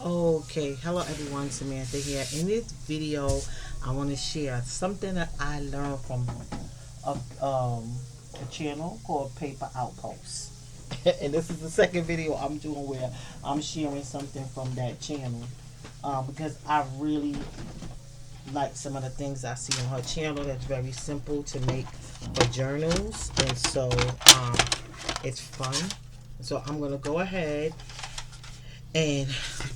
Okay, hello everyone, Samantha here. In this video, I want to share something that I learned from a channel called Paper Outpost. And this is the second video I'm doing where I'm sharing something from that channel because I really like some of the things I see on her channel that's very simple to make for journals. And so it's fun. So I'm going to go ahead and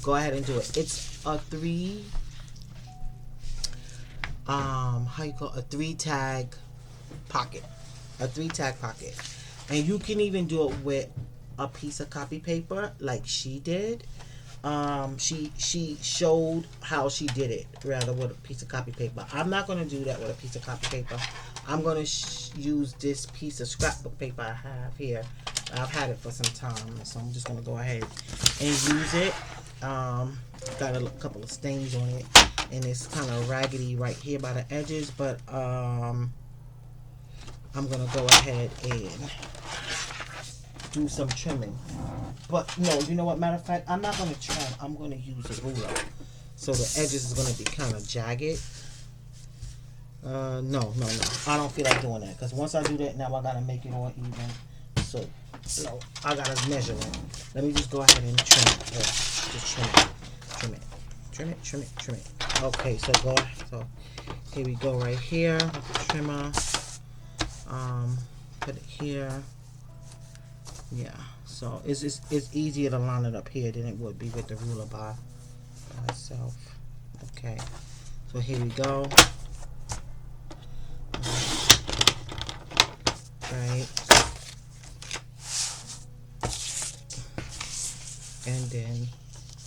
do it. It's a how you call it? A three tag pocket, and you can even do it with a piece of copy paper like she did. She showed how she did it rather with a piece of copy paper. I'm not going to do that with a piece of copy paper. I'm going to use this piece of scrapbook paper I have here. I've had it for some time, so I'm just going to go ahead and use it. Got a couple of stains on it, and it's kind of raggedy right here by the edges, but I'm going to go ahead and do some trimming. But no, you know what? Matter of fact, I'm not going to trim. I'm going to use a ruler. So the edges is going to be kind of jagged. No. I don't feel like doing that. Because once I do that, now I got to make it all even. So I got to measure it. Let me just go ahead and trim it. Yeah, just trim it. Okay, so here we go right here with the trimmer. Put it here. Yeah, so it's easier to line it up here than it would be with the ruler by itself. Okay, so here we go. Right, and then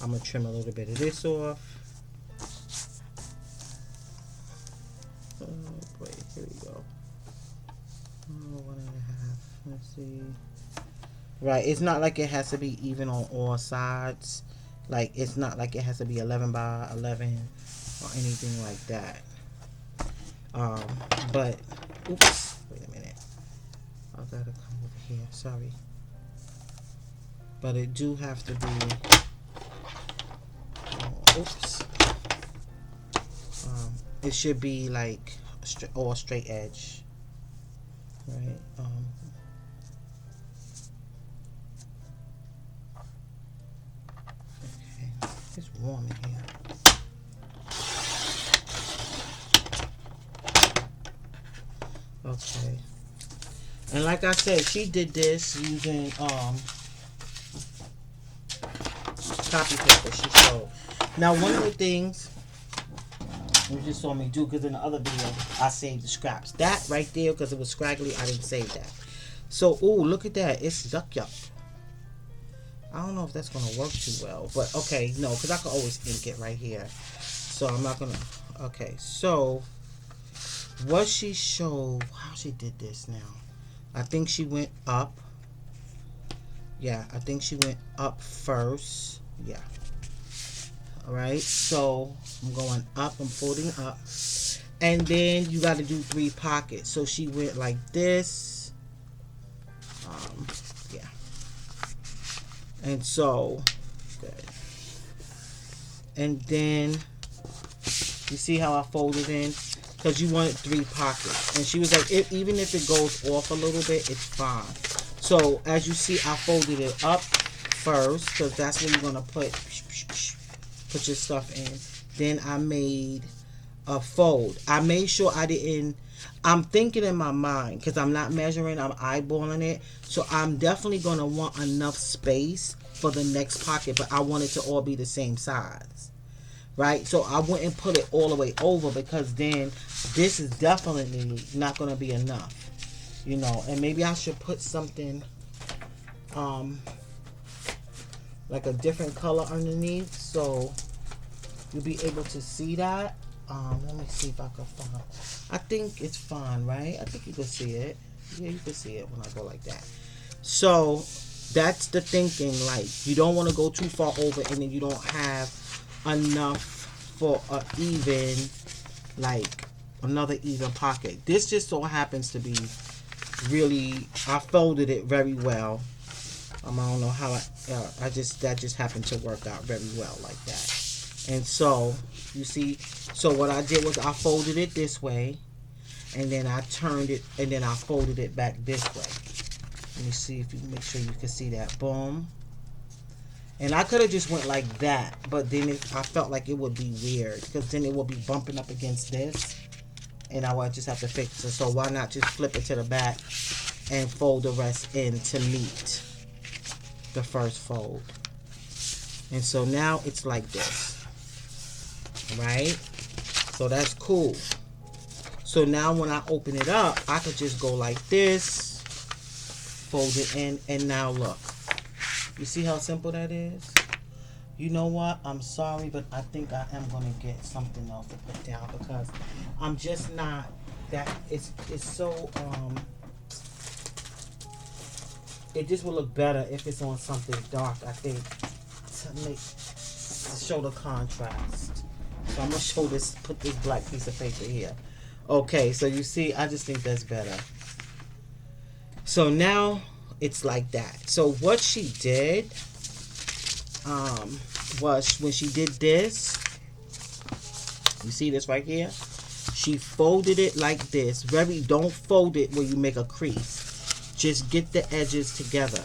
I'm gonna trim a little bit of this off. Oh boy, here we go. Oh, 1.5. Let's see. Right, it's not like it has to be even on all sides. Like, it's not like it has to be 11 by 11 or anything like that. But, oops, wait a minute. I gotta come over here, sorry. But it do have to be, oops. It should be like all straight edge. Right, it's warm in here. Okay. And like I said, she did this using copy paper she showed. Now one of the things you just saw me do, because in the other video I saved the scraps. That right there, because it was scraggly, I didn't save that. So, ooh, look at that. It's yuck. I don't know if that's going to work too well. But, okay, no, because I can always ink it right here. So, I'm not going to... Okay, so, what she showed... How she did this now? I think she went up. Yeah, I think she went up first. Yeah. Alright, so, I'm going up. I'm folding up. And then, you got to do 3 pockets. So, she went like this. Yeah. And so, good. And then, you see how I folded in? Because you wanted 3 pockets. And she was like, even if it goes off a little bit, it's fine. So, as you see, I folded it up first, because that's where you're going to put your stuff in. Then I made a fold. I made sure I didn't... I'm thinking in my mind, because I'm not measuring, I'm eyeballing it. So I'm definitely going to want enough space for the next pocket, but I want it to all be the same size. Right? So I wouldn't put it all the way over, because then this is definitely not going to be enough. You know, and maybe I should put something like a different color underneath, so you'll be able to see that. Let me see if I can find. I think it's fine, right? I think you can see it. Yeah, you can see it when I go like that. So that's the thinking. Like, you don't want to go too far over, and then you don't have enough for a even, like, another even pocket. This just so happens to be really. I folded it very well. I don't know how that just happened to work out very well like that. And so you see, so what I did was I folded it this way, and then I turned it, and then I folded it back this way. Let me see if you can make sure you can see that. Boom. And I could have just went like that, but then I felt like it would be weird because then it would be bumping up against this, and I would just have to fix it. So why not just flip it to the back and fold the rest in to meet the first fold. And so now it's like this, right? So that's cool. So now when I open it up, I could just go like this, fold it in, and now look. You see how simple that is? You know what? I'm sorry, but I think I am going to get something else to put down because I'm just not that, it's so, it just will look better if it's on something dark, I think, to show the contrast. So I'm going to show this, put this black piece of paper here. Okay, so you see, I just think that's better. So now it's like that. So what she did was when she did this, you see this right here? She folded it like this. Don't fold it where you make a crease. Just get the edges together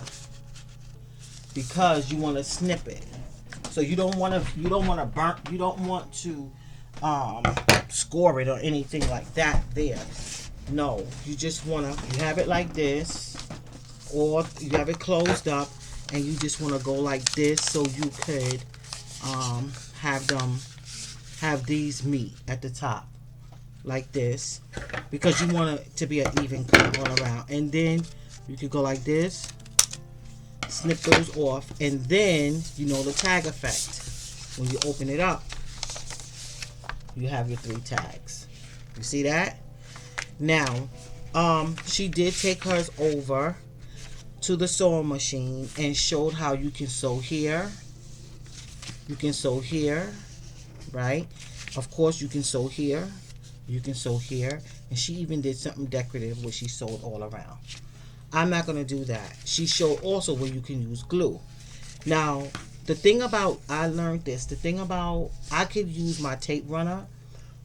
because you want to snip it. So you don't want to score it or anything like that there. No, you just want to, you have it like this, or you have it closed up and you just want to go like this so you could have these meet at the top like this, because you want it to be an even cut all around. And then you could go like this, snip those off, and then you know the tag effect. When you open it up, you have your 3 tags. You see that? Now, she did take hers over to the sewing machine and showed how you can sew here. You can sew here, right? Of course, you can sew here. You can sew here. And she even did something decorative where she sewed all around. I'm not going to do that. She showed also where you can use glue. Now, the thing about, I learned this, the thing about, I could use my tape runner,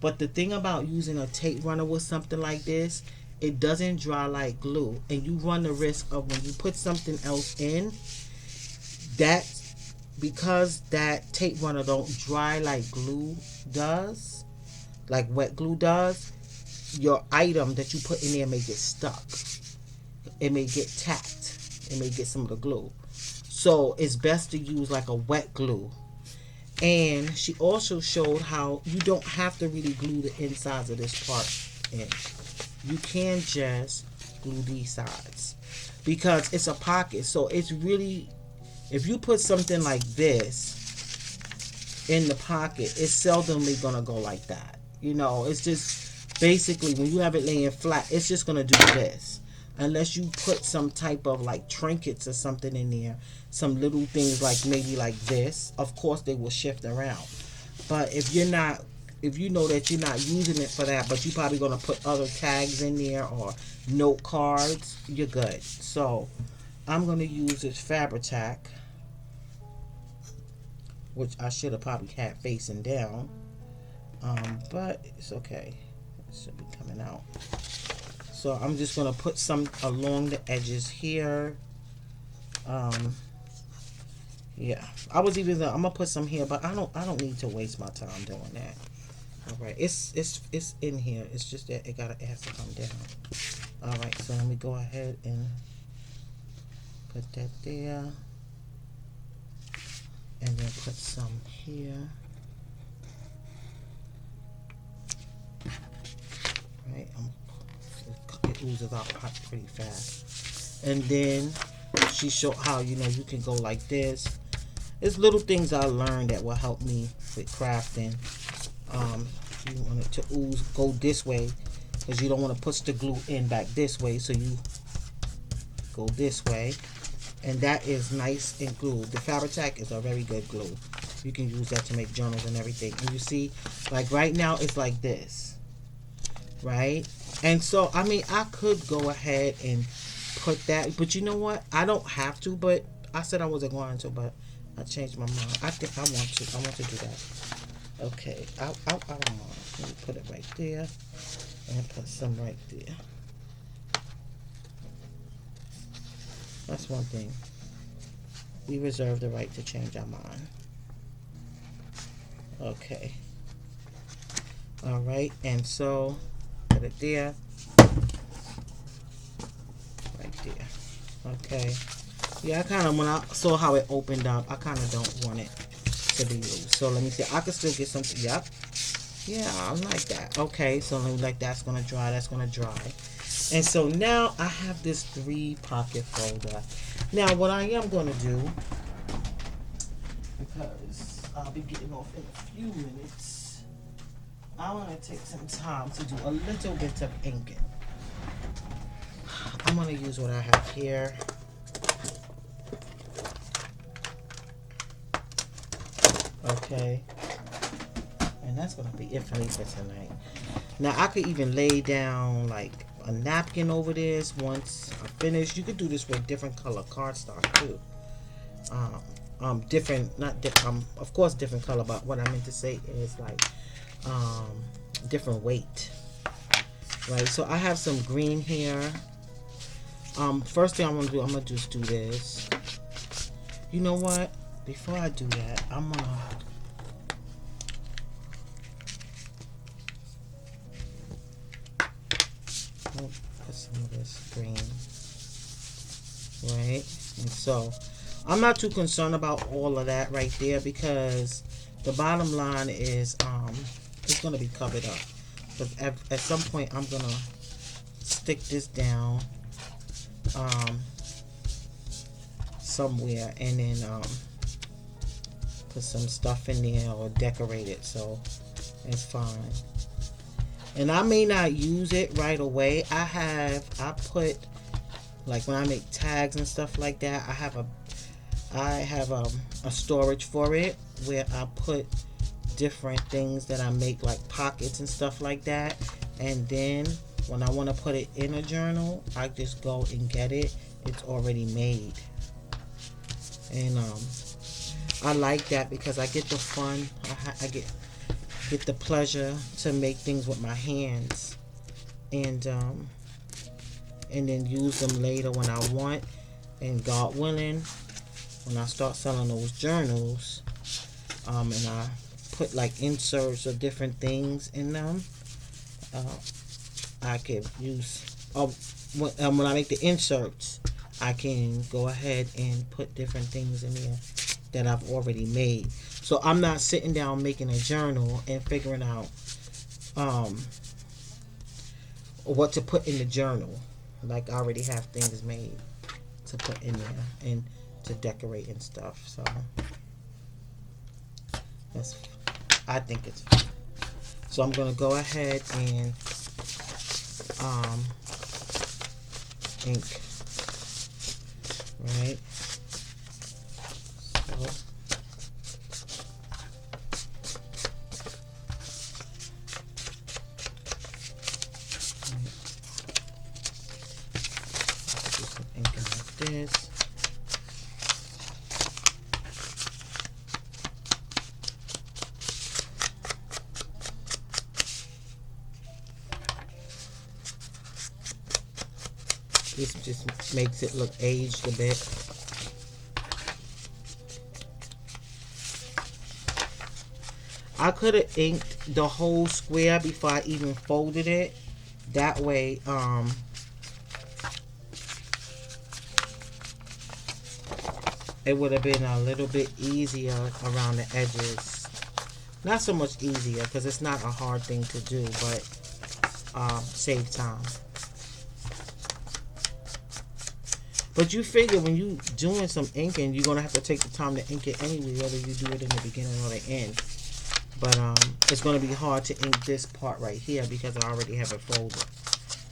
but the thing about using a tape runner with something like this, it doesn't dry like glue. And you run the risk of when you put something else in, that, because that tape runner don't dry like glue does, like wet glue does, your item that you put in there may get stuck. It may get tacked. It may get some of the glue. So it's best to use like a wet glue. And she also showed how you don't have to really glue the insides of this part in. You can just glue these sides because it's a pocket. So it's really, if you put something like this in the pocket, it's seldomly gonna go like that. You know, it's just basically when you have it laying flat, it's just gonna do this. Unless you put some type of like trinkets or something in there, some little things like maybe like this, of course they will shift around. But if you're not, if you know that you're not using it for that, but you're probably going to put other tags in there or note cards, you're good. So I'm going to use this Fabri-Tac, which I should have probably had facing down, but it's okay. It should be coming out. So I'm just going to put some along the edges here. Yeah, I'm gonna put some here, but I don't need to waste my time doing that. All right, it's in here. It's just that it has to come down. All right, so let me go ahead and put that there, and then put some here. Right, it oozes out pretty fast. And then she showed how, you know, you can go like this. It's little things I learned that will help me with crafting. You want it to ooze, go this way, because you don't want to push the glue in back this way, so you go this way. And that is nice and glued. The Fabri-Tac is a very good glue. You can use that to make journals and everything. And you see, like right now, it's like this, right? And so, I mean, I could go ahead and put that, but you know what? I don't have to, but I said I wasn't going to, but I changed my mind. I think I want to. I want to do that. Okay. I don't mind. Let me put it right there. And put some right there. That's one thing. We reserve the right to change our mind. Okay. Alright. And so, put it there. Right there. Okay. Yeah, I kind of, when I saw how it opened up, I kind of don't want it to be loose. So let me see. I can still get something. Yep. Yeah, I like that. Okay, so let me, like, that's going to dry. That's going to dry. And so now I have this 3-pocket folder. Now, what I am going to do, because I'll be getting off in a few minutes, I want to take some time to do a little bit of inking. I'm going to use what I have here. Okay. And that's going to be it for me for tonight. Now, I could even lay down, like, a napkin over this once I finish. You could do this with different color cardstock, too. Different, not different, of course, different color, but what I meant to say is, like, different weight. Right, so I have some green here. First thing I'm going to do, I'm going to just do this. You know what? Before I do that, I'm going to... put some of this green, right? And so I'm not too concerned about all of that right there, because the bottom line is it's going to be covered up. But at some point I'm going to stick this down somewhere, and then put some stuff in there or decorate it, so it's fine. And I may not use it right away. I put, like, when I make tags and stuff like that, I have a storage for it where I put different things that I make, like pockets and stuff like that. And then when I want to put it in a journal, I just go and get it. It's already made. And I like that because I get the fun. I get the pleasure to make things with my hands, and then use them later when I want. And God willing, when I start selling those journals, and I put like inserts or different things in them, I could use, when I make the inserts, I can go ahead and put different things in there that I've already made. So I'm not sitting down making a journal and figuring out what to put in the journal. Like, I already have things made to put in there and to decorate and stuff. So I think it's fun. So I'm gonna go ahead and ink, right? So this. This just makes it look aged a bit. I could have inked the whole square before I even folded it. That way, it would have been a little bit easier around the edges. Not so much easier, because it's not a hard thing to do, but save time. But you figure when you doing some inking, you're going to have to take the time to ink it anyway, whether you do it in the beginning or the end. But it's going to be hard to ink this part right here because I already have it folded.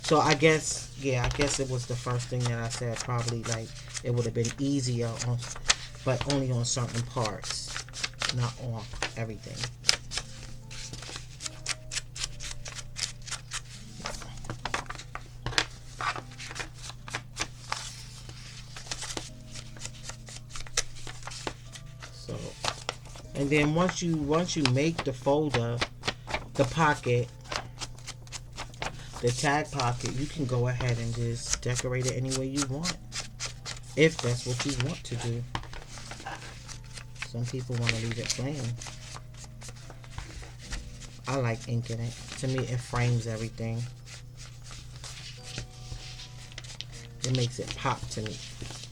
So I guess, yeah, I guess it was the first thing that I said. Probably, like, it would have been easier, but only on certain parts, not on everything. And then once you make the folder, the pocket, the tag pocket, you can go ahead and just decorate it any way you want, if that's what you want to do. Some people want to leave it plain. I like inking it. To me, it frames everything. It makes it pop to me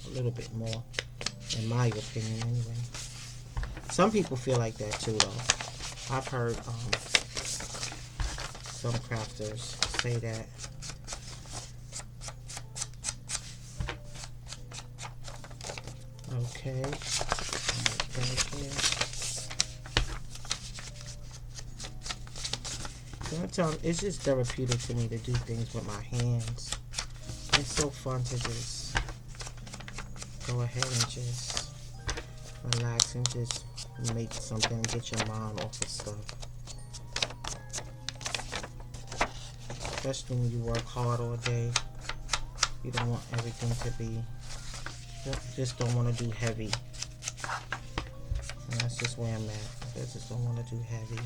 a little bit more, in my opinion anyway. Some people feel like that too though. I've heard some crafters say that. Okay. It's just therapeutic to me to do things with my hands. It's so fun to just go ahead and just relax and just make something and get your mind off of stuff. Especially when you work hard all day. You don't want everything to be, you just don't want to do heavy. And that's just where I'm at. I just don't want to do heavy.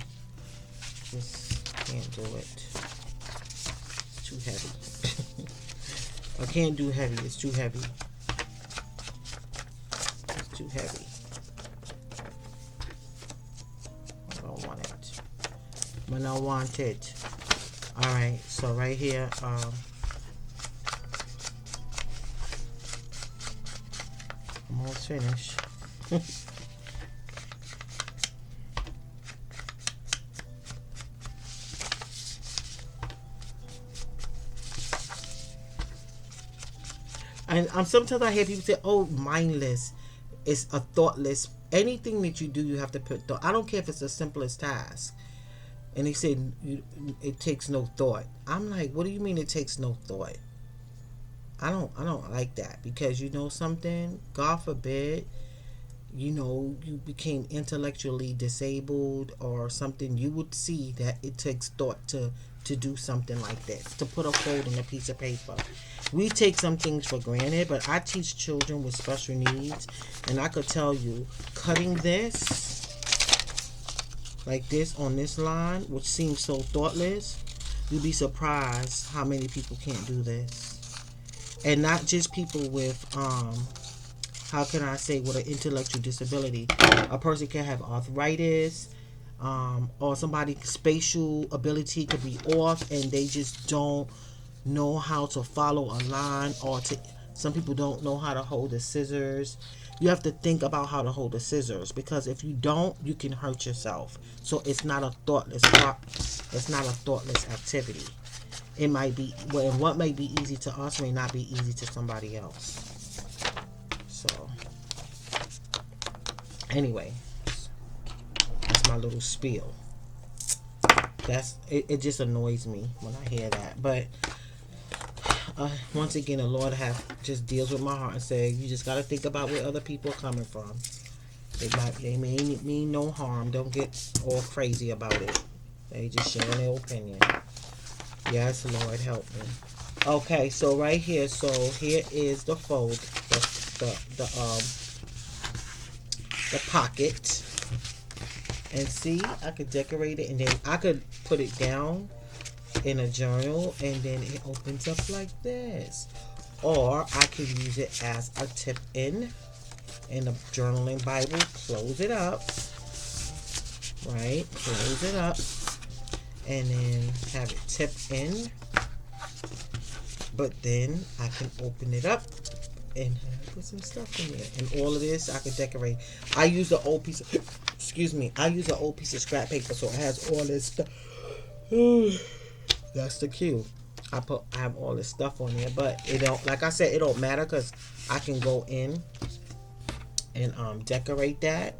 Just can't do it. It's too heavy. I can't do heavy. It's too heavy. It's too heavy. I don't want it. But I want it. Alright, so right here, I'm almost finished. And sometimes I hear people say, "Oh, mindless. It's a thoughtless. Anything that you do, you have to put thought. I don't care if it's the simplest task." And they said it takes no thought. I'm like, what do you mean it takes no thought? I don't like that, because you know something. God forbid, you became intellectually disabled or something. You would see that it takes thought to do something like this, to put a fold in a piece of paper. We take some things for granted, but I teach children with special needs, and I could tell you, cutting this like this on this line, which seems so thoughtless, you'd be surprised how many people can't do this. And not just people with how can I say, with an intellectual disability. A person can have arthritis, or somebody's spatial ability could be off, and they just don't know how to follow a line, or some people don't know how to hold the scissors. You have to think about how to hold the scissors, because if you don't, you can hurt yourself. So it's not a thoughtless activity. It might be, what may be easy to us may not be easy to somebody else. So anyway, that's my little spiel. It just annoys me when I hear that. But once again, the Lord just deals with my heart and say, you just got to think about where other people are coming from. They may mean no harm. Don't get all crazy about it. They just sharing their opinion. Yes, Lord, help me. Okay, so right here, here is the fold, the pocket. And see, I could decorate it, and then I could put it down in a journal, and then it opens up like this. Or I could use it as a tip in the journaling Bible. Close it up, right? Close it up, and then have it tip in. But then I can open it up and put some stuff in there. And all of this I could decorate. I use an old piece of, I use an old piece of scrap paper, so it has all this stuff. That's the cue. I have all this stuff on there, but it don't, like I said, it don't matter, because I can go in and decorate that.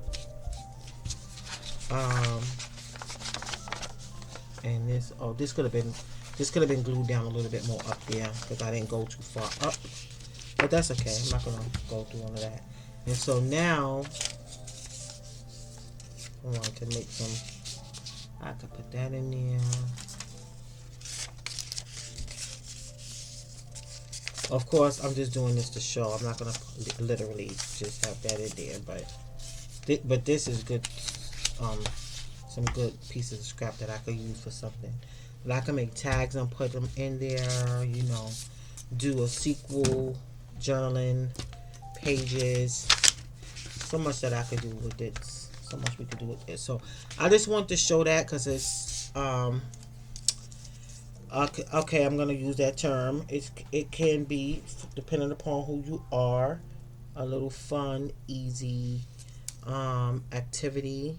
And this could have been glued down a little bit more up there, because I didn't go too far up. But that's okay. I'm not gonna go through all of that. And so now I want to make some. I could put that in there. Of course, I'm just doing this to show. I'm not gonna literally just have that in there, but this is good some good pieces of scrap that I could use for something. But I can make tags and put them in there, you know, do a sequel, journaling, pages. So much that I could do with it. So much we could do with it. So I just want to show that because it's okay, I'm gonna use that term. It can be, depending upon who you are, a little fun, easy activity.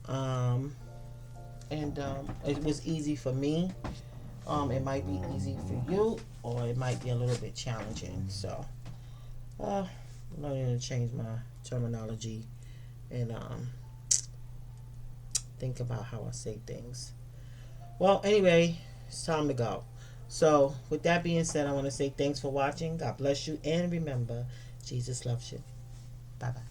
And it was easy for me. It might be easy for you, or it might be a little bit challenging. So, I'm learning to change my terminology and think about how I say things. Well, anyway, it's time to go. So, with that being said, I want to say thanks for watching. God bless you, and remember, Jesus loves you. Bye bye.